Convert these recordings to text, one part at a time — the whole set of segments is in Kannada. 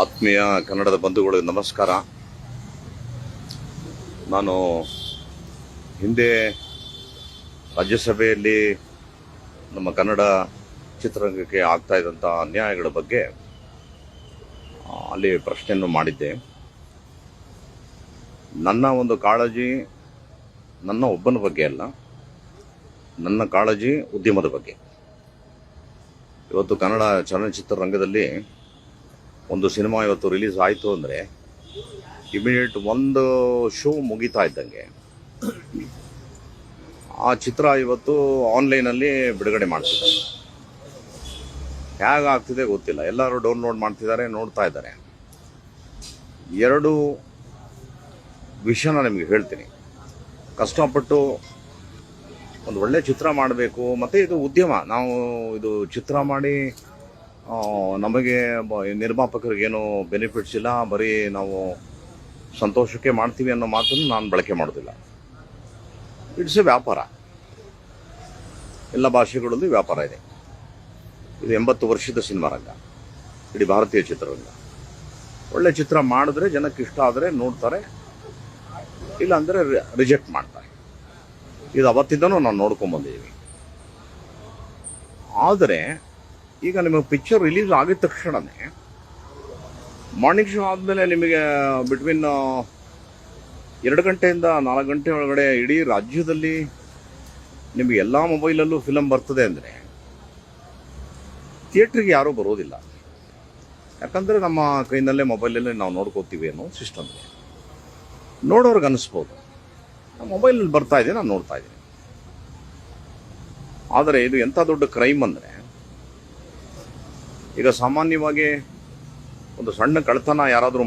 ಆತ್ಮೀಯ ಕನ್ನಡದ ಬಂಧುಗಳಿಗೆ ನಮಸ್ಕಾರ. ನಾನು ಹಿಂದೆ ರಾಜ್ಯಸಭೆಯಲ್ಲಿ ನಮ್ಮ ಕನ್ನಡ ಚಿತ್ರರಂಗಕ್ಕೆ ಆಗ್ತಾ ಇದ್ದಂಥ ಅನ್ಯಾಯಗಳ ಬಗ್ಗೆ ಅಲ್ಲಿ ಪ್ರಶ್ನೆಯನ್ನು ಮಾಡಿದ್ದೆ. ನನ್ನ ಒಂದು ಕಾಳಜಿ ನನ್ನ ಒಬ್ಬನ ಬಗ್ಗೆ ಅಲ್ಲ, ನನ್ನ ಕಾಳಜಿ ಉದ್ಯಮದ ಬಗ್ಗೆ. ಇವತ್ತು ಕನ್ನಡ ಚಲನಚಿತ್ರ ರಂಗದಲ್ಲಿ ಒಂದು ಸಿನಿಮಾ ಇವತ್ತು ರಿಲೀಸ್ ಆಯಿತು ಅಂದರೆ ಇಮಿಡಿಯೇಟ್ ಒಂದು ಶೋ ಮುಗಿತಾ ಇದ್ದಂಗೆ ಆ ಚಿತ್ರ ಇವತ್ತು ಆನ್ಲೈನಲ್ಲಿ ಬಿಡುಗಡೆ ಮಾಡ್ತಿದ್ದಾರೆ. ಹೇಗಾಗ್ತಿದೆ ಗೊತ್ತಿಲ್ಲ, ಎಲ್ಲರೂ ಡೌನ್ಲೋಡ್ ಮಾಡ್ತಿದ್ದಾರೆ, ನೋಡ್ತಾ ಇದ್ದಾರೆ. ಎರಡು ವಿಷಯನ ನಿಮಗೆ ಹೇಳ್ತೀನಿ. ಕಷ್ಟಪಟ್ಟು ಒಂದು ಒಳ್ಳೆ ಚಿತ್ರ ಮಾಡಬೇಕು, ಮತ್ತು ಇದು ಉದ್ಯಮ. ನಾವು ಇದು ಚಿತ್ರ ಮಾಡಿ ನಮಗೆ ನಿರ್ಮಾಪಕರಿಗೇನು ಬೆನಿಫಿಟ್ಸ್ ಇಲ್ಲ, ಬರೀ ನಾವು ಸಂತೋಷಕ್ಕೆ ಮಾಡ್ತೀವಿ ಅನ್ನೋ ಮಾತನ್ನು ನಾನು ಬಳಕೆ ಮಾಡೋದಿಲ್ಲ. ಇಟ್ಸ್ ಎ ವ್ಯಾಪಾರ. ಎಲ್ಲ ಭಾಷೆಗಳಲ್ಲಿ ವ್ಯಾಪಾರ ಇದೆ. ಇದು 80 ವರ್ಷದ ಸಿನಿಮಾ ರಂಗ, ಇಡೀ ಭಾರತೀಯ ಚಿತ್ರರಂಗ. ಒಳ್ಳೆ ಚಿತ್ರ ಮಾಡಿದ್ರೆ ಜನಕ್ಕೆ ಇಷ್ಟ ಆದರೆ ನೋಡ್ತಾರೆ, ಇಲ್ಲ ಅಂದರೆ ರಿಜೆಕ್ಟ್ ಮಾಡ್ತಾರೆ. ಇದು ಅವತ್ತಿಂದನೂ ನಾವು ನೋಡ್ಕೊಂಬಂದಿದ್ದೀವಿ. ಆದರೆ ಈಗ ನಿಮಗೆ ಪಿಕ್ಚರ್ ರಿಲೀಸ್ ಆಗಿದ ತಕ್ಷಣವೇ ಮಾರ್ನಿಂಗ್ ಶೋ ಆದಮೇಲೆ ನಿಮಗೆ ಬಿಟ್ವೀನ್ 2 ಗಂಟೆಯಿಂದ 4 ಗಂಟೆ ಒಳಗಡೆ ಇಡೀ ರಾಜ್ಯದಲ್ಲಿ ನಿಮಗೆ ಎಲ್ಲ ಮೊಬೈಲಲ್ಲೂ ಫಿಲಮ್ ಬರ್ತದೆ ಅಂದರೆ ಥಿಯೇಟ್ರಿಗೆ ಯಾರೂ ಬರೋದಿಲ್ಲ. ಯಾಕಂದರೆ ನಮ್ಮ ಕೈನಲ್ಲೇ ಮೊಬೈಲಲ್ಲೇ ನಾವು ನೋಡ್ಕೋತೀವಿ ಅನ್ನೋ ಸಿಸ್ಟಮ್ ಇದೆ. ನೋಡೋರ್ಗೆ ಅನ್ನಿಸ್ಬೋದು ಮೊಬೈಲಲ್ಲಿ ಬರ್ತಾ ಇದೆ, ನಾನು ನೋಡ್ತಾ ಇದ್ದೀನಿ. ಆದರೆ ಇದು ಎಂಥ ದೊಡ್ಡ ಕ್ರೈಮ್ ಅಂದರೆ, ಈಗ ಸಾಮಾನ್ಯವಾಗಿ ಒಂದು ಸಣ್ಣ ಕಳ್ತನ ಯಾರಾದರೂ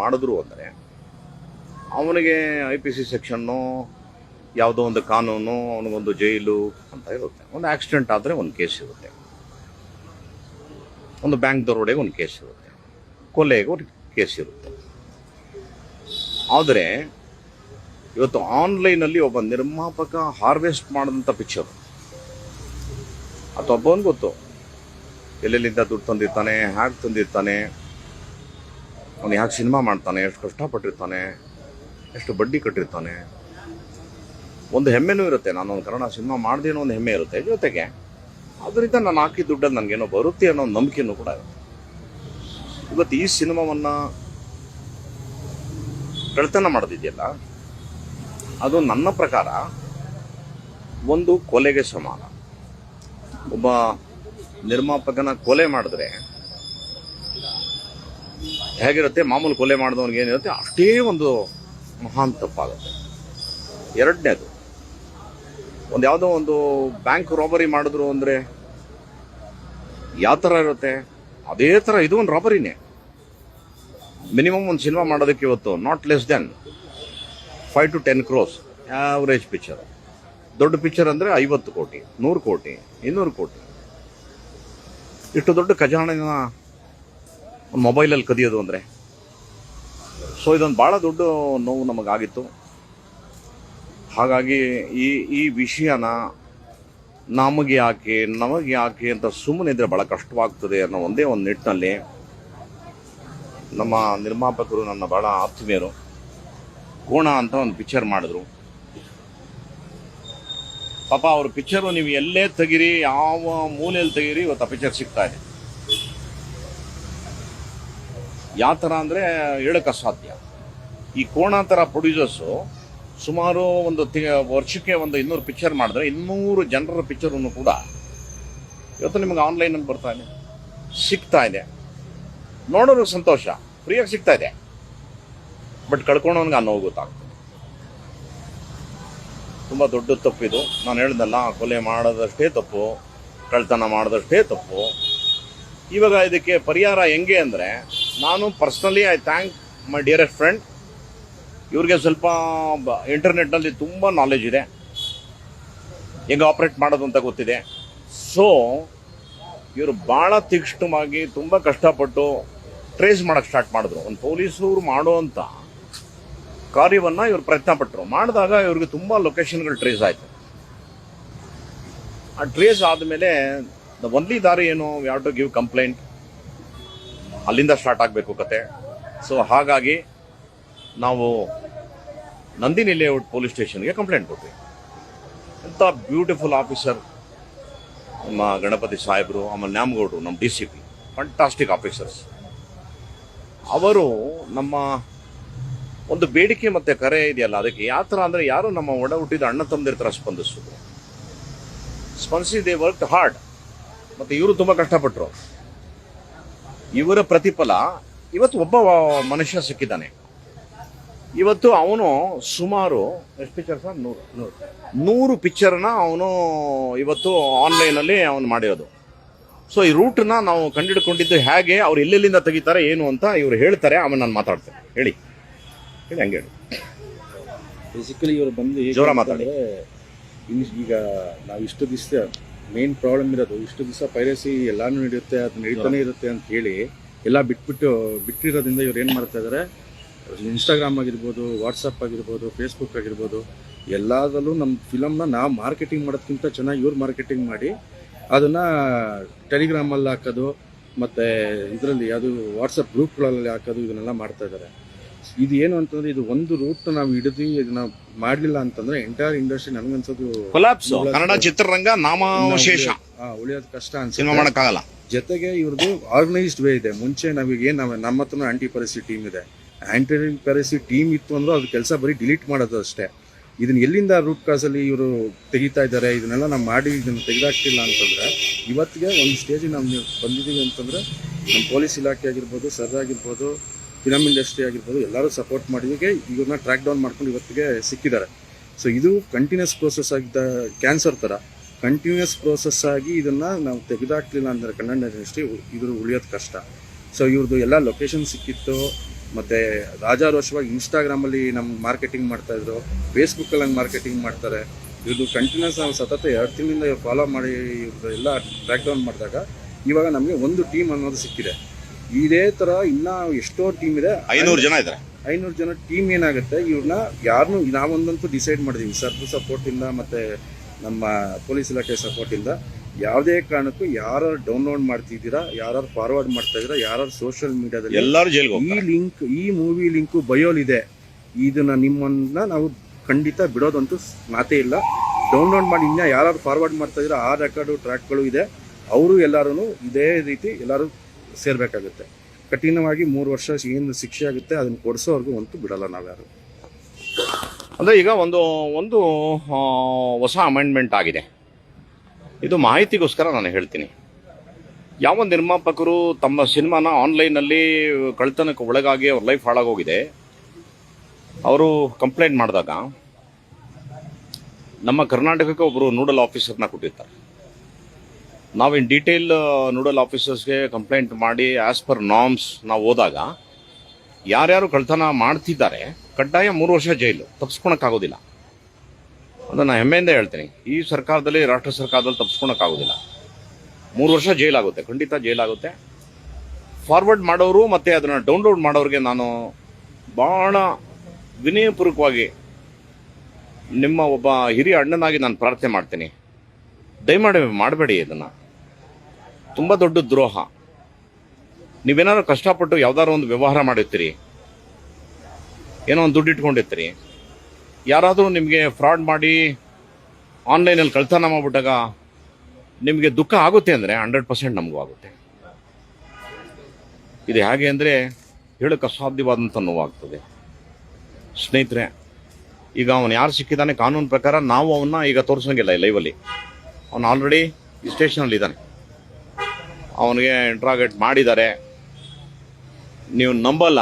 ಮಾಡಿದ್ರು ಅಂದರೆ ಅವನಿಗೆ IPC ಸೆಕ್ಷನ್ನು, ಯಾವುದೋ ಒಂದು ಕಾನೂನು, ಅವನಿಗೊಂದು ಜೈಲು ಅಂತ ಇರುತ್ತೆ. ಒಂದು ಆಕ್ಸಿಡೆಂಟ್ ಆದರೆ ಒಂದು ಕೇಸ್ ಇರುತ್ತೆ, ಒಂದು ಬ್ಯಾಂಕ್ ದರೋಡೆಗೆ ಒಂದು ಕೇಸ್ ಇರುತ್ತೆ, ಕೊಲೆಗೆ ಒಂದು ಕೇಸ್ ಇರುತ್ತೆ. ಆದರೆ ಇವತ್ತು ಆನ್ಲೈನಲ್ಲಿ ಒಬ್ಬ ನಿರ್ಮಾಪಕ ಹಾರ್ವೆಸ್ಟ್ ಮಾಡಿದಂಥ ಪಿಕ್ಚರು, ಅಥವಾ ಒಬ್ಬನಿಗೆ ಗೊತ್ತು ಎಲ್ಲೆಲ್ಲಿಂದ ದುಡ್ಡು ತಂದಿರ್ತಾನೆ, ಹ್ಯಾಗೆ ತಂದಿರ್ತಾನೆ, ಅವನು ಹ್ಯಾಗೆ ಸಿನಿಮಾ ಮಾಡ್ತಾನೆ, ಎಷ್ಟು ಕಷ್ಟಪಟ್ಟಿರ್ತಾನೆ, ಎಷ್ಟು ಬಡ್ಡಿ ಕಟ್ಟಿರ್ತಾನೆ. ಒಂದು ಹೆಮ್ಮೆನೂ ಇರುತ್ತೆ, ನಾನೊಂದು ಕನ್ನಡ ಸಿನಿಮಾ ಮಾಡಿದೆ ಅನ್ನೋ ಒಂದು ಹೆಮ್ಮೆ ಇರುತ್ತೆ. ಜೊತೆಗೆ ಅದರಿಂದ ನಾನು ಹಾಕಿ ದುಡ್ಡನ್ನು ನನಗೇನೋ ಬರುತ್ತೆ ಅನ್ನೋ ಒಂದು ನಂಬಿಕೆನೂ ಕೂಡ ಇರುತ್ತೆ. ಇವತ್ತು ಈ ಸಿನಿಮಾವನ್ನು ಕಳ್ತನ ಮಾಡೋದಿದೆಯಲ್ಲ, ಅದು ನನ್ನ ಪ್ರಕಾರ ಒಂದು ಕೊಲೆಗೆ ಸಮಾನ. ಒಬ್ಬ ನಿರ್ಮಾಪಕನ ಕೊಲೆ ಮಾಡಿದ್ರೆ ಹೇಗಿರುತ್ತೆ, ಮಾಮೂಲು ಕೊಲೆ ಮಾಡಿದವನಿಗೆ ಏನಿರುತ್ತೆ ಅಷ್ಟೇ ಒಂದು ಮಹಾನ್ ತಪ್ಪಾಗುತ್ತೆ. ಎರಡನೇದು, ಒಂದು ಯಾವುದೋ ಒಂದು ಬ್ಯಾಂಕ್ ರಾಬರಿ ಮಾಡಿದ್ರು ಅಂದರೆ ಯಾವ ಥರ ಇರುತ್ತೆ, ಅದೇ ಥರ ಇದು ಒಂದು ರಾಬರಿನೇ. ಮಿನಿಮಮ್ ಒಂದು ಸಿನಿಮಾ ಮಾಡೋದಕ್ಕೆ ಇವತ್ತು not less than 5 to 10 crores average picture. ದೊಡ್ಡ ಪಿಕ್ಚರ್ ಅಂದರೆ 50 ಕೋಟಿ, 100 ಕೋಟಿ, 200 ಕೋಟಿ. ಇಷ್ಟು ದೊಡ್ಡ ಖಜಾನೆನ ಒಂದು ಮೊಬೈಲಲ್ಲಿ ಕದಿಯೋದು ಅಂದರೆ, ಸೊ ಇದೊಂದು ಭಾಳ ದೊಡ್ಡ ನೋವು ನಮಗಾಗಿತ್ತು. ಹಾಗಾಗಿ ಈ ವಿಷಯನ ನಮಗೆ ಯಾಕೆ ಅಂತ ಸುಮ್ಮನೆ ಇದ್ರೆ ಭಾಳ ಕಷ್ಟವಾಗ್ತದೆ ಅನ್ನೋ ಒಂದೇ ಒಂದು ನಿಟ್ಟಿನಲ್ಲಿ ನಮ್ಮ ನಿರ್ಮಾಪಕರು, ನನ್ನ ಭಾಳ ಆತ್ಮೀಯರು, ಕೋಣ ಅಂತ ಒಂದು ಪಿಕ್ಚರ್ ಮಾಡಿದ್ರು. ಪಾಪ ಅವ್ರ ಪಿಕ್ಚರು ನೀವು ಎಲ್ಲೇ ತೆಗೀರಿ, ಯಾವ ಮೂಲೆಯಲ್ಲಿ ತೆಗೀರಿ, ಇವತ್ತು ಆ ಪಿಕ್ಚರ್ ಸಿಗ್ತಾ ಇದೆ. ಯಾವ ಥರ ಅಂದರೆ ಹೇಳಕ್ಕೆ ಅಸಾಧ್ಯ. ಈ ಕೋಣ ಥರ ಪ್ರೊಡ್ಯೂಸರ್ಸು ಸುಮಾರು ಒಂದು ವರ್ಷಕ್ಕೆ ಒಂದು 200 ಪಿಕ್ಚರ್ ಮಾಡಿದ್ರೆ 200 ಜನರ ಪಿಕ್ಚರನ್ನು ಕೂಡ ಇವತ್ತು ನಿಮಗೆ ಆನ್ಲೈನಲ್ಲಿ ಬರ್ತಾ ಇದೆ, ಸಿಗ್ತಾ ಇದೆ. ನೋಡೋರಿಗೆ ಸಂತೋಷ, ಫ್ರೀಯಾಗಿ ಸಿಗ್ತಾ ಇದೆ. ಬಟ್ ಕಳ್ಕೊಂಡವನಿಗೆ ಆ ನೋವು ಗೊತ್ತಾಗ್ತದೆ. ತುಂಬ ದೊಡ್ಡ ತಪ್ಪಿದು. ನಾನು ಹೇಳ್ದಲ್ಲ, ಕೊಲೆ ಮಾಡೋದಷ್ಟೇ ತಪ್ಪು, ಕಳ್ತನ ಮಾಡೋದಷ್ಟೇ ತಪ್ಪು. ಇವಾಗ ಇದಕ್ಕೆ ಪರಿಹಾರ ಹೆಂಗೆ ಅಂದರೆ, ನಾನು personally I thank my dearest friend. ಇವ್ರಿಗೆ ಸ್ವಲ್ಪ ಇಂಟರ್ನೆಟ್ನಲ್ಲಿ ತುಂಬ ನಾಲೆಜ್ ಇದೆ, ಹೆಂಗೆ ಆಪ್ರೇಟ್ ಮಾಡೋದು ಅಂತ ಗೊತ್ತಿದೆ. ಸೊ ಇವರು ಭಾಳ ತೀಕ್ಷ್ಣವಾಗಿ ತುಂಬ ಕಷ್ಟಪಟ್ಟು ಟ್ರೇಸ್ ಮಾಡೋಕ್ಕೆ ಸ್ಟಾರ್ಟ್ ಮಾಡಿದ್ರು. ಒಂದು ಪೊಲೀಸರು ಮಾಡುವಂಥ ಕಾರ್ಯವನ್ನು ಇವರು ಪ್ರಯತ್ನ ಪಟ್ಟರು. ಮಾಡಿದಾಗ ಇವ್ರಿಗೆ ತುಂಬ ಲೊಕೇಶನ್ಗಳು ಟ್ರೇಸ್ ಆಯಿತು. ಆ ಟ್ರೇಸ್ ಆದಮೇಲೆ ದ ಒನ್ಲಿ ದಾರಿ ಏನು, we have to give complaint, ಅಲ್ಲಿಂದ ಸ್ಟಾರ್ಟ್ ಆಗಬೇಕು ಕತೆ. ಸೊ ಹಾಗಾಗಿ ನಾವು ನಂದಿನಿ ಲೇಔಟ್ ಪೊಲೀಸ್ ಸ್ಟೇಷನ್ಗೆ ಕಂಪ್ಲೇಂಟ್ ಕೊಟ್ವಿ. ಎಂಥ ಬ್ಯೂಟಿಫುಲ್ ಆಫೀಸರ್ ನಮ್ಮ ಗಣಪತಿ ಸಾಹೇಬರು, ಆಮೇಲೆ ನ್ಯಾಮಗೌಡರು, ನಮ್ಮ DCP, ಫಂಟಾಸ್ಟಿಕ್ ಆಫೀಸರ್ಸ್. ಅವರು ನಮ್ಮ ಒಂದು ಬೇಡಿಕೆ ಮತ್ತು ಕರೆ ಇದೆಯಲ್ಲ, ಅದಕ್ಕೆ ಯಾವ ಥರ ಅಂದರೆ ಯಾರು ನಮ್ಮ ಒಡ ಹುಟ್ಟಿದ ಅಣ್ಣ ತಮ್ಮದಿರ ಥರ ಸ್ಪಂದಿಸಿ ದೇ ವರ್ಕ್ ಹಾರ್ಡ್. ಮತ್ತು ಇವರು ತುಂಬ ಕಷ್ಟಪಟ್ಟರು. ಇವರ ಪ್ರತಿಫಲ ಇವತ್ತು ಒಬ್ಬ ಮನುಷ್ಯ ಸಿಕ್ಕಿದ್ದಾನೆ. ಇವತ್ತು ಅವನು ಸುಮಾರು ಎಷ್ಟು ಪಿಕ್ಚರ್ ಸರ್, 100 ಪಿಕ್ಚರ್ನ ಅವನು ಇವತ್ತು ಆನ್ಲೈನಲ್ಲಿ ಅವನು ಮಾಡಿರೋದು. ಸೊ ಈ ರೂಟ್ನ ನಾವು ಕಂಡುಹಿಡ್ಕೊಂಡಿದ್ದು ಹೇಗೆ, ಅವ್ರು ಎಲ್ಲೆಲ್ಲಿಂದ ತೆಗಿತಾರೆ ಏನು ಅಂತ ಇವರು ಹೇಳ್ತಾರೆ. ಆಮೇಲೆ ನಾನು ಮಾತಾಡ್ತೇನೆ. ಹೇಳಿ ಹಂಗೆ ಹೇಳಿ. ಬೇಸಿಕಲಿ ಇವರು ಬಂದು ಜೋರ ಮಾತಾಡಿ. ಈಗ ನಾವು ಇಷ್ಟು ದಿವಸ ಮೇನ್ ಪ್ರಾಬ್ಲಮ್ ಇರೋದು, ಇಷ್ಟು ದಿವಸ ಪೈರಸಿ ಎಲ್ಲಾನು ನಡೆಯುತ್ತೆ, ಅದು ನಡೀತಾನೆ ಇರುತ್ತೆ ಅಂತ ಹೇಳಿ ಎಲ್ಲ ಬಿಟ್ಟಿರೋದ್ರಿಂದ ಇವ್ರು ಏನು ಮಾಡ್ತಾ ಇದ್ದಾರೆ, ಇನ್ಸ್ಟಾಗ್ರಾಮ್ ಆಗಿರ್ಬೋದು, ವಾಟ್ಸಪ್ ಆಗಿರ್ಬೋದು, ಫೇಸ್ಬುಕ್ ಆಗಿರ್ಬೋದು, ಎಲ್ಲದರಲ್ಲೂ ನಮ್ಮ ಫಿಲಮ್ನ ನಾವು ಮಾರ್ಕೆಟಿಂಗ್ ಮಾಡೋದಕ್ಕಿಂತ ಚೆನ್ನಾಗಿ ಇವ್ರು ಮಾರ್ಕೆಟಿಂಗ್ ಮಾಡಿ ಅದನ್ನು ಟೆಲಿಗ್ರಾಮಲ್ಲಿ ಹಾಕೋದು, ಮತ್ತು ಇದರಲ್ಲಿ ಯಾವುದು ವಾಟ್ಸಪ್ ಗ್ರೂಪ್ಗಳಲ್ಲಿ ಹಾಕೋದು, ಇದನ್ನೆಲ್ಲ ಮಾಡ್ತಾ ಇದ್ದಾರೆ. ಇದು ಏನು ಅಂತಂದರೆ, ಇದು ಒಂದು ರೂಟ್ ನಾವು ಹಿಡಿದು ಇದನ್ನ ಮಾಡಲಿಲ್ಲ ಅಂತಂದರೆ ಎಂಟೈರ್ ಇಂಡಸ್ಟ್ರಿ ನನಗನ್ಸೋದು ಕೊಲಾಪ್ಸ್. ಕನ್ನಡ ಚಿತ್ರರಂಗ ನಾಮಾವಶೇಷ, ಉಳಿಯೋದು ಕಷ್ಟ ಸಿನಿಮಾ ಮಾಡೋಕ್ಕಾಗಲ್ಲ. ಜೊತೆಗೆ ಇವ್ರದ್ದು ಆರ್ಗನೈಸ್ಡ್ ವೇ ಇದೆ. ಮುಂಚೆ ನಾವೀಗ ನಮ್ಮ ಹತ್ರ ಆಂಟಿ ಪೈರಸಿ ಟೀಮ್ ಇದೆ. ಆಂಟಿ ಪೈರಸಿ ಟೀಮ್ ಇತ್ತು ಅಂದ್ರೆ ಅದು ಕೆಲಸ ಬರೀ ಡಿಲೀಟ್ ಮಾಡೋದು ಅಷ್ಟೇ. ಇದನ್ನ ಎಲ್ಲಿಂದ ರೂಟ್ ಕಾಸಲ್ಲಿ ಇವರು ತೆಗಿತಾ ಇದ್ದಾರೆ, ಇದನ್ನೆಲ್ಲ ನಾವು ಮಾಡಿ ಇದನ್ನು ತೆಗೆದಾಕ್ತಿಲ್ಲ ಅಂತಂದರೆ ಇವತ್ತಿಗೆ ಒಂದು ಸ್ಟೇಜಿಗೆ ನಾವು ಬಂದಿದ್ದೀವಿ ಅಂತಂದರೆ ನಮ್ಮ ಪೊಲೀಸ್ ಇಲಾಖೆ ಆಗಿರ್ಬೋದು, ಸರ್ ಆಗಿರ್ಬೋದು, ಫಿಲಮ್ ಇಂಡಸ್ಟ್ರಿ ಆಗಿರ್ಬೋದು, ಎಲ್ಲರೂ ಸಪೋರ್ಟ್ ಮಾಡಿದಿಗೆ ಇವ್ರನ್ನ ಟ್ರ್ಯಾಕ್ ಡೌನ್ ಮಾಡ್ಕೊಂಡು ಇವತ್ತಿಗೆ ಸಿಕ್ಕಿದ್ದಾರೆ. ಸೊ ಇದು ಕಂಟಿನ್ಯೂಸ್ ಪ್ರೋಸೆಸ್ ಆಗಿದ್ದ ಕ್ಯಾನ್ಸರ್ ಥರ ಕಂಟಿನ್ಯೂಸ್ ಪ್ರೋಸೆಸ್ ಆಗಿ ಇದನ್ನು ನಾವು ತೆಗೆದಾಕ್ಲಿಲ್ಲ ಅಂದರೆ ಕನ್ನಡ ಇಂಡಸ್ಟ್ರಿ ಇದ್ರ ಉಳಿಯೋದು ಕಷ್ಟ. ಸೊ ಇವ್ರದ್ದು ಎಲ್ಲ ಲೊಕೇಶನ್ ಸಿಕ್ಕಿತ್ತು. ಮತ್ತು ರಾಜಾರೋಷವಾಗಿ ಇನ್ಸ್ಟಾಗ್ರಾಮಲ್ಲಿ ನಮ್ಮ ಮಾರ್ಕೆಟಿಂಗ್ ಮಾಡ್ತಾಯಿದ್ರು, ಫೇಸ್ಬುಕ್ಕಲ್ಲಿ ಹಂಗೆ ಮಾರ್ಕೆಟಿಂಗ್ ಮಾಡ್ತಾರೆ. ಇವ್ರದ್ದು ಕಂಟಿನ್ಯೂಸ್ ನಾವು ಸತತ 2 ತಿಂಗಳಿಂದ ಇವ್ರು ಫಾಲೋ ಮಾಡಿ ಇವ್ರದ್ದು ಎಲ್ಲ ಟ್ರ್ಯಾಕ್ ಡೌನ್ ಮಾಡಿದಾಗ ಇವಾಗ ನಮಗೆ ಒಂದು ಟೀಮ್ ಅನ್ನೋದು ಸಿಕ್ಕಿದೆ. ಇದೇ ಥರ ಇನ್ನೂ ಎಷ್ಟೋ ಟೀಮ್ ಇದೆ, 500 ಜನ ಇದ್ದಾರೆ. 500 ಜನ ಟೀಮ್ ಏನಾಗುತ್ತೆ, ಇವ್ರನ್ನ ಯಾರನ್ನೂ ನಾವೊಂದಂತೂ ಡಿಸೈಡ್ ಮಾಡಿದ್ದೀವಿ, ಸರ್ದು ಸಪೋರ್ಟಿಂದ ಮತ್ತು ನಮ್ಮ ಪೊಲೀಸ್ ಇಲಾಖೆ ಸಪೋರ್ಟಿಂದ. ಯಾವುದೇ ಕಾರಣಕ್ಕೂ ಯಾರು ಡೌನ್ಲೋಡ್ ಮಾಡ್ತಿದ್ದೀರಾ, ಯಾರು ಫಾರ್ವರ್ಡ್ ಮಾಡ್ತಾ ಇದ್ದೀರಾ, ಯಾರು ಸೋಷಿಯಲ್ ಮೀಡಿಯಾದಲ್ಲಿ ಎಲ್ಲರೂ ಜೈಲ್ಗೆ ಈ ಲಿಂಕ್, ಈ ಮೂವಿ ಲಿಂಕು ಬಯೋಲಿದೆ, ಇದನ್ನ ನಿಮ್ಮನ್ನ ನಾವು ಖಂಡಿತ ಬಿಡೋದಂತೂ ಮಾತೇ ಇಲ್ಲ. ಡೌನ್ಲೋಡ್ ಮಾಡಿ ಇನ್ನ ಯಾರು ಫಾರ್ವರ್ಡ್ ಮಾಡ್ತಾ ಇದ್ದೀರಾ ಆ ರೆಕಾರ್ಡು ಟ್ರ್ಯಾಕ್ಗಳು ಇದೆ, ಅವರು ಎಲ್ಲರೂ ಇದೇ ರೀತಿ ಎಲ್ಲರೂ ಸೇರ್ಬೇಕಾಗುತ್ತೆ. ಕಠಿಣವಾಗಿ 3 ವರ್ಷ ಏನು ಶಿಕ್ಷೆ ಆಗುತ್ತೆ ಅದನ್ನು ಕೊಡಿಸೋವರೆಗೂ ಅಂತೂ ಬಿಡಲ್ಲ ನಾವ್ಯಾರು. ಅಂದರೆ ಈಗ ಒಂದು ಹೊಸ ಅಮೆಂಡ್ಮೆಂಟ್ ಆಗಿದೆ. ಇದು ಮಾಹಿತಿಗೋಸ್ಕರ ನಾನು ಹೇಳ್ತೀನಿ. ಯಾವ ನಿರ್ಮಾಪಕರು ತಮ್ಮ ಸಿನಿಮಾನ ಆನ್ಲೈನಲ್ಲಿ ಕಳ್ತನಕ್ಕೆ ಒಳಗಾಗಿ ಅವ್ರ ಲೈಫ್ ಹಾಳಾಗೋಗಿದೆ, ಅವರು ಕಂಪ್ಲೇಂಟ್ ಮಾಡಿದಾಗ ನಮ್ಮ ಕರ್ನಾಟಕಕ್ಕೆ ಒಬ್ಬರು ನೋಡಲ್ ಆಫೀಸರ್ನ ಕೊಟ್ಟಿರ್ತಾರೆ. ನಾವು ಇನ್ ಡೀಟೇಲ್ ನೋಡಲ್ ಆಫೀಸರ್ಸ್ಗೆ ಕಂಪ್ಲೇಂಟ್ ಮಾಡಿ ಆ್ಯಸ್ ಪರ್ ನಾರ್ಮ್ಸ್ ನಾವು ಹೋದಾಗ ಯಾರ್ಯಾರು ಕಳ್ತನ ಮಾಡ್ತಿದ್ದಾರೆ ಕಡ್ಡಾಯ 3 ವರ್ಷ ಜೈಲು, ತಪ್ಪಿಸ್ಕೊಳಕ್ಕಾಗೋದಿಲ್ಲ. ಅದನ್ನು ಹೆಮ್ಮೆಯಿಂದ ಹೇಳ್ತೀನಿ. ಈ ಸರ್ಕಾರದಲ್ಲಿ, ರಾಷ್ಟ್ರ ಸರ್ಕಾರದಲ್ಲಿ ತಪ್ಪಿಸ್ಕೊಳಕ್ಕಾಗೋದಿಲ್ಲ. 3 ವರ್ಷ ಜೈಲಾಗುತ್ತೆ, ಖಂಡಿತ ಜೈಲಾಗುತ್ತೆ. ಫಾರ್ವರ್ಡ್ ಮಾಡೋರು ಮತ್ತು ಅದನ್ನು ಡೌನ್ಲೋಡ್ ಮಾಡೋರಿಗೆ ನಾನು ಭಾಳ ವಿನಯಪೂರ್ವಕವಾಗಿ ನಿಮ್ಮ ಒಬ್ಬ ಹಿರಿಯ ಅಣ್ಣನಾಗಿ ನಾನು ಪ್ರಾರ್ಥನೆ ಮಾಡ್ತೀನಿ, ದಯಮಾಡಿ ಮಾಡಬೇಡಿ. ಇದನ್ನು ತುಂಬ ದೊಡ್ಡ ದ್ರೋಹ. ನೀವೇನಾದ್ರು ಕಷ್ಟಪಟ್ಟು ಯಾವ್ದಾದ್ರು ಒಂದು ವ್ಯವಹಾರ ಮಾಡಿರ್ತೀರಿ, ಏನೋ ಒಂದು ದುಡ್ಡು ಇಟ್ಕೊಂಡಿರ್ತೀರಿ, ಯಾರಾದರೂ ನಿಮಗೆ ಫ್ರಾಡ್ ಮಾಡಿ ಆನ್ಲೈನಲ್ಲಿ ಕಳ್ತನ ಮಾಡಿಬಿಟ್ಟಾಗ ನಿಮಗೆ ದುಃಖ ಆಗುತ್ತೆ ಅಂದರೆ 100% ನಮಗೂ ಆಗುತ್ತೆ. ಇದು ಹೇಗೆ ಅಂದರೆ ಹೇಳೋಕ್ಕೆ ಅಸಾಧ್ಯವಾದಂಥ ನೋವಾಗ್ತದೆ. ಸ್ನೇಹಿತರೆ, ಈಗ ಅವನು ಯಾರು ಸಿಕ್ಕಿದ್ದಾನೆ ಕಾನೂನು ಪ್ರಕಾರ ನಾವು ಅವನ್ನ ಈಗ ತೋರಿಸೋಂಗಿಲ್ಲ ಲೈವಲ್ಲಿ. ಅವನು ಆಲ್ರೆಡಿ ಈ ಸ್ಟೇಷನಲ್ಲಿ ಇದ್ದಾನೆ, ಅವನಿಗೆ ಇಂಟ್ರಾಗೇಟ್ ಮಾಡಿದ್ದಾರೆ. ನೀವು ನಂಬಲ್ಲ,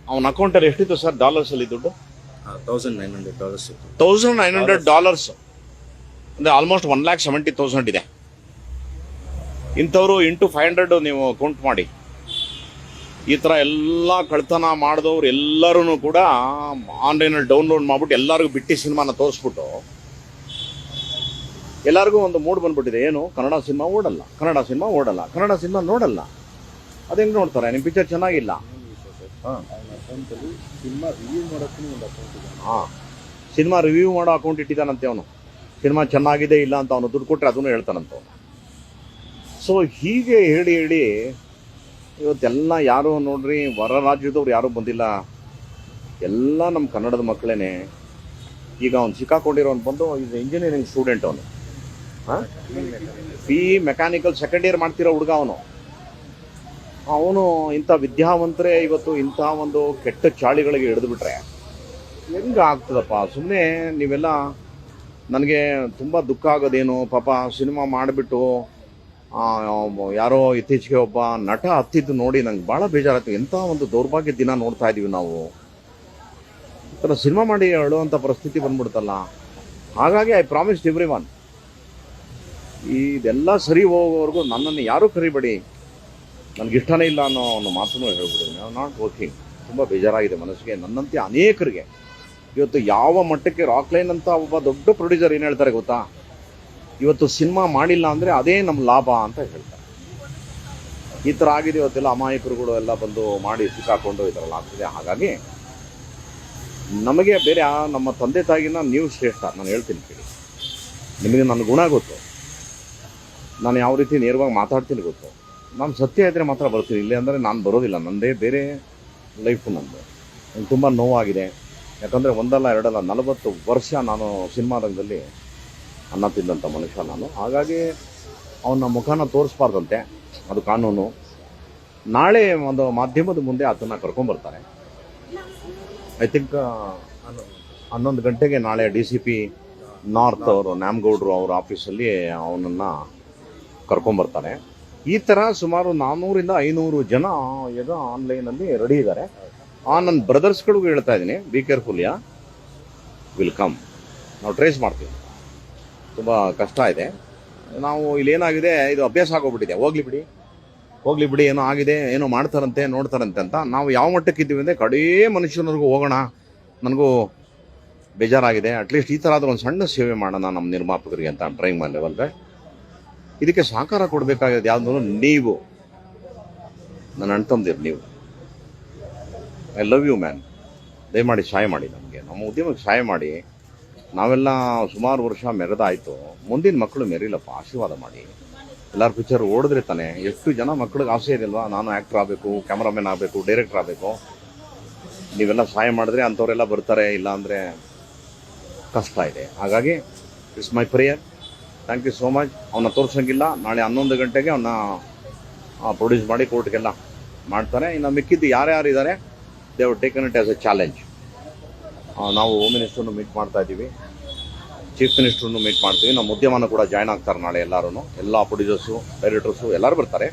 ಅವನ ಅಕೌಂಟಲ್ಲಿ ಎಷ್ಟಿತ್ತು ಸರ್ ಡಾಲರ್ಸಲ್ಲಿ ದುಡ್ಡು? $1,900. $1,900 ಅಂದರೆ ಆಲ್ಮೋಸ್ಟ್ 1,70,000 ಇದೆ. ಇಂಥವ್ರು ಇಂಟು 500 ನೀವು ಕೌಂಟ್ ಮಾಡಿ. ಈ ಥರ ಎಲ್ಲ ಕಳ್ತನ ಮಾಡಿದವ್ರು ಎಲ್ಲರೂ ಕೂಡ ಆನ್ಲೈನಲ್ಲಿ ಡೌನ್ಲೋಡ್ ಮಾಡಿಬಿಟ್ಟು ಎಲ್ಲರಿಗೂ ಬಿಟ್ಟು ಸಿನಿಮಾನ ತೋರಿಸ್ಬಿಟ್ಟು ಎಲ್ಲರಿಗೂ ಒಂದು ಮೂಡ್ ಬಂದ್ಬಿಟ್ಟಿದೆ, ಏನು ಕನ್ನಡ ಸಿನಿಮಾ ಓಡಲ್ಲ, ಕನ್ನಡ ಸಿನಿಮಾ ಓಡಲ್ಲ, ಕನ್ನಡ ಸಿನಿಮಾ ನೋಡಲ್ಲ. ಅದೇನು ನೋಡ್ತಾರೆ, ನಿಮ್ಮ ಪಿಕ್ಚರ್ ಚೆನ್ನಾಗಿಲ್ಲ. ಸಿನಿಮಾ ರಿವ್ಯೂ ಮಾಡೋ ಅಕೌಂಟ್ ಇಟ್ಟಿದ್ದಾನಂತೆ ಅವನು. ಸಿನಿಮಾ ಚೆನ್ನಾಗಿದೆ ಇಲ್ಲ ಅಂತ ಅವನು ದುಡ್ಡು ಕೊಟ್ಟರೆ ಅದನ್ನು ಹೇಳ್ತಾನಂತ ಅವನು. ಸೊ ಹೀಗೆ ಹೇಳಿ ಹೇಳಿ ಇವತ್ತೆಲ್ಲ ಯಾರು ನೋಡ್ರಿ ಹೊರ ರಾಜ್ಯದವ್ರು ಯಾರೂ ಬಂದಿಲ್ಲ, ಎಲ್ಲ ನಮ್ಮ ಕನ್ನಡದ ಮಕ್ಕಳೇನೆ. ಈಗ ಅವ್ನು ಸಿಕ್ಕಾಕೊಂಡಿರೋನು ಬಂದು ಇದು ಇಂಜಿನಿಯರಿಂಗ್ ಸ್ಟೂಡೆಂಟ್, ಅವನು ಪಿ ಮೆಕ್ಯಾನಿಕಲ್ ಸೆಕೆಂಡ್ ಇಯರ್ ಮಾಡ್ತಿರೋ ಹುಡುಗ. ಅವನು ಇಂಥ ವಿದ್ಯಾವಂತರೇ ಇವತ್ತು ಇಂಥ ಒಂದು ಕೆಟ್ಟ ಚಾಳಿಗಳಿಗೆ ಹಿಡಿದುಬಿಟ್ರೆ ಹೆಂಗೆ ಆಗ್ತದಪ್ಪ? ಸುಮ್ಮನೆ ನೀವೆಲ್ಲ, ನನಗೆ ತುಂಬ ದುಃಖ ಆಗೋದೇನು ಪಾಪ, ಸಿನಿಮಾ ಮಾಡಿಬಿಟ್ಟು ಯಾರೋ ಇತ್ತೀಚೆಗೆ ಒಬ್ಬ ನಟ ಹತ್ತಿದ್ದು ನೋಡಿ ನಂಗೆ ಭಾಳ ಬೇಜಾರಾಯ್ತು. ಎಂಥ ಒಂದು ದೌರ್ಭಾಗ್ಯ ದಿನ ನೋಡ್ತಾ ಇದ್ದೀವಿ ನಾವು. ಈ ಥರ ಸಿನಿಮಾ ಮಾಡಿ ಹೇಳುವಂಥ ಪರಿಸ್ಥಿತಿ ಬಂದ್ಬಿಡ್ತಲ್ಲ. ಹಾಗಾಗಿ ಐ ಪ್ರಾಮಿಸ್ಡ್ ಎವ್ರಿ ಒನ್, ಇದೆಲ್ಲ ಸರಿ ಹೋಗೋವರೆಗೂ ನನ್ನನ್ನು ಯಾರೂ ಕರಿಬೇಡಿ, ನನಗಿಷ್ಟನೇ ಇಲ್ಲ ಅನ್ನೋ ಒಂದು ಮಾತನ್ನು ಹೇಳ್ಬಿಡಿ. I am not working. ತುಂಬ ಬೇಜಾರಾಗಿದೆ ಮನಸ್ಸಿಗೆ. ನನ್ನಂತೆ ಅನೇಕರಿಗೆ ಇವತ್ತು ಯಾವ ಮಟ್ಟಕ್ಕೆ ರಾಕ್ಲೈನ್ ಅಂತ ಒಬ್ಬ ದೊಡ್ಡ ಪ್ರೊಡ್ಯೂಸರ್ ಏನು ಹೇಳ್ತಾರೆ ಗೊತ್ತಾ? ಇವತ್ತು ಸಿನಿಮಾ ಮಾಡಿಲ್ಲ ಅಂದರೆ ಅದೇ ನಮ್ಮ ಲಾಭ ಅಂತ ಹೇಳ್ತಾರೆ. ಈ ಥರ ಆಗಿದೆ ಇವತ್ತೆಲ್ಲ. ಅಮಾಯಕರುಗಳು ಎಲ್ಲ ಬಂದು ಮಾಡಿ ಸಿಕ್ಕಾಕೊಂಡು ಈ ಥರ ಆಗ್ತಿದೆ. ಹಾಗಾಗಿ ನಮಗೆ ಬೇರೆ ನಮ್ಮ ತಂದೆ ತಾಯಿಗಿನ್ನ ನೀವು ಶ್ರೇಷ್ಠ. ನಾನು ಹೇಳ್ತೀನಿ ಕೇಳಿ, ನಿಮಗೆ ನನ್ನ ಗುಣ ಗೊತ್ತು, ನಾನು ಯಾವ ರೀತಿ ನೇರವಾಗಿ ಮಾತಾಡ್ತೀನಿ ಗೊತ್ತು. ನಾನು ಸತ್ಯ ಇದ್ದರೆ ಮಾತ್ರ ಬರ್ತೀನಿ, ಇಲ್ಲೇ ಅಂದರೆ ನಾನು ಬರೋದಿಲ್ಲ. ನನ್ನದೇ ಬೇರೆ ಲೈಫು ನಂದು. ನನಗೆ ತುಂಬ ನೋವಾಗಿದೆ. ಯಾಕಂದರೆ ಒಂದಲ್ಲ ಎರಡಲ್ಲ 40 ವರ್ಷ ನಾನು ಸಿನಿಮಾ ರಂಗದಲ್ಲಿ ಅನ್ನ ತಿಂದಂಥ ಮನುಷ್ಯ ನಾನು. ಹಾಗಾಗಿ ಅವನ ಮುಖನ ತೋರಿಸ್ಬಾರ್ದಂತೆ, ಅದು ಕಾನೂನು. ನಾಳೆ ಒಂದು ಮಾಧ್ಯಮದ ಮುಂದೆ ಆತನ ಕರ್ಕೊಂಬರ್ತಾರೆ. ಐ ಥಿಂಕ್ 11 ಗಂಟೆಗೆ ನಾಳೆ DCP ನಾರ್ತ್ ಅವರು ನ್ಯಾಮಗೌಡರು ಅವ್ರ ಆಫೀಸಲ್ಲಿ ಅವನನ್ನು ಕರ್ಕೊಂಬರ್ತಾರೆ. ಈ ಥರ ಸುಮಾರು 400 ಇಂದ 500 ಜನ ಈಗ ಆನ್ಲೈನಲ್ಲಿ ರೆಡಿ ಇದ್ದಾರೆ. ನನ್ನ ಬ್ರದರ್ಸ್ಗಳಿಗೂ ಹೇಳ್ತಾ ಇದ್ದೀನಿ, ಬಿ ಕೇರ್ಫುಲ್, ವಿಲ್ ಕಮ್. ನಾವು ಟ್ರೇಸ್ ಮಾಡ್ತೀವಿ. ತುಂಬ ಕಷ್ಟ ಇದೆ. ನಾವು ಇಲ್ಲೇನಾಗಿದೆ, ಇದು ಅಭ್ಯಾಸ ಆಗೋಗ್ಬಿಟ್ಟಿದೆ. ಹೋಗ್ಲಿ ಬಿಡಿ ಏನೋ ಆಗಿದೆ, ಏನೋ ಮಾಡ್ತಾರಂತೆ ನೋಡ್ತಾರಂತೆ ಅಂತ. ನಾವು ಯಾವ ಮಟ್ಟಕ್ಕೆ ಇದ್ದೀವಿ ಅಂದರೆ ಕಡೇ ಮನುಷ್ಯನವ್ರಿಗೂ ಹೋಗೋಣ, ನನಗೂ ಬೇಜಾರಾಗಿದೆ, ಅಟ್ಲೀಸ್ಟ್ ಈ ಥರ ಆದರೂ ಒಂದು ಸಣ್ಣ ಸೇವೆ ಮಾಡೋಣ ನಮ್ಮ ನಿರ್ಮಾಪಕರಿಗೆ ಅಂತ ಟ್ರೈಂಗ್ ಮಾಡಿ ಲೆವೆಲ್ಗೆ. ಇದಕ್ಕೆ ಸಹಕಾರ ಕೊಡಬೇಕಾಗಿದೆ ಯಾವುದೂ ನೀವು, ನನ್ನ ಅಣ್ಣ ತಮ್ಮದಿರು ನೀವು. I love you man. ದಯಮಾಡಿ ಸಹಾಯ ಮಾಡಿ, ನಮಗೆ ನಮ್ಮ ಉದ್ಯಮಕ್ಕೆ ಸಹಾಯ ಮಾಡಿ. ನಾವೆಲ್ಲ ಸುಮಾರು ವರ್ಷ ಮೆರೆದಾಯಿತು, ಮುಂದಿನ ಮಕ್ಕಳು ಮೆರಿಲಪ್ಪ, ಆಶೀರ್ವಾದ ಮಾಡಿ. ಎಲ್ಲರ ಪಿಕ್ಚರ್ ಓಡಿದ್ರೆ ತಾನೆ. ಎಷ್ಟು ಜನ ಮಕ್ಕಳಿಗೆ ಆಸೆ ಇರಲ್ವಾ, ನಾನು ಆ್ಯಕ್ಟ್ರ್ ಆಗಬೇಕು, ಕ್ಯಾಮ್ರಾಮನ್ ಆಗಬೇಕು, ಡೈರೆಕ್ಟರ್ ಆಗಬೇಕು. ನೀವೆಲ್ಲ ಸಹಾಯ ಮಾಡಿದ್ರೆ ಅಂಥವರೆಲ್ಲ ಬರ್ತಾರೆ, ಇಲ್ಲಾಂದರೆ ಕಷ್ಟ ಇದೆ. ಹಾಗಾಗಿ it's my prayer. Thank you so much. ಅವನ್ನ ತೋರಿಸೋಂಗಿಲ್ಲ. ನಾಳೆ 11 ಗಂಟೆಗೆ ಅವನ್ನ ಪ್ರೊಡ್ಯೂಸ್ ಮಾಡಿ ಕೋರ್ಟ್ಗೆಲ್ಲ ಮಾಡ್ತಾರೆ. ಇನ್ನು ಮಿಕ್ಕಿದ್ದು ಯಾರ್ಯಾರು ಇದ್ದಾರೆ, they have taken it as A challenge. ನಾವು ಹೋಮ್ ಮಿನಿಸ್ಟ್ರನ್ನು ಮೀಟ್ ಮಾಡ್ತಾ ಇದ್ದೀವಿ, ಚೀಫ್ ಮಿನಿಸ್ಟ್ರನ್ನು ಮೀಟ್ ಮಾಡ್ತೀವಿ. ನಮ್ಮ ಉದ್ಯಮನ ಕೂಡ ಜಾಯ್ನ್ ಆಗ್ತಾರೆ ನಾಳೆ ಎಲ್ಲರೂ. ಎಲ್ಲ ಪ್ರೊಡ್ಯೂಸರ್ಸು, ಡೈರೆಕ್ಟರ್ಸು ಎಲ್ಲರೂ ಬರ್ತಾರೆ.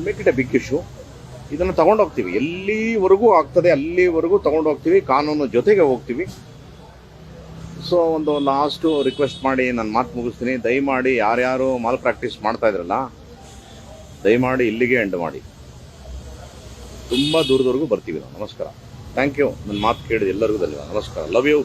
Make it a big issue. ಇದನ್ನು ತೊಗೊಂಡೋಗ್ತೀವಿ, ಎಲ್ಲಿವರೆಗೂ ಆಗ್ತದೆ ಅಲ್ಲಿವರೆಗೂ ತೊಗೊಂಡೋಗ್ತೀವಿ. ಕಾನೂನು ಜೊತೆಗೆ ಹೋಗ್ತೀವಿ. ಸೊ ಒಂದು ಲಾಸ್ಟು ರಿಕ್ವೆಸ್ಟ್ ಮಾಡಿ ನನ್ನ ಮಾತು ಮುಗಿಸ್ತೀನಿ. ದಯಮಾಡಿ ಯಾರ್ಯಾರು ಮಾಲ್ ಪ್ರಾಕ್ಟೀಸ್ ಮಾಡ್ತಾ ಇದ್ರಲ್ಲ, ದಯಮಾಡಿ ಇಲ್ಲಿಗೆ ಎಂಡ್ ಮಾಡಿ. ತುಂಬ ದೂರದವರೆಗೂ ಬರ್ತೀವಿ ನಾವು. ನಮಸ್ಕಾರ. Thank you. ನನ್ನ ಮಾತು ಕೇಳಿದ ಎಲ್ಲರಿಗೂ ಧನ್ಯವಾದ. ನಮಸ್ಕಾರ. Love you.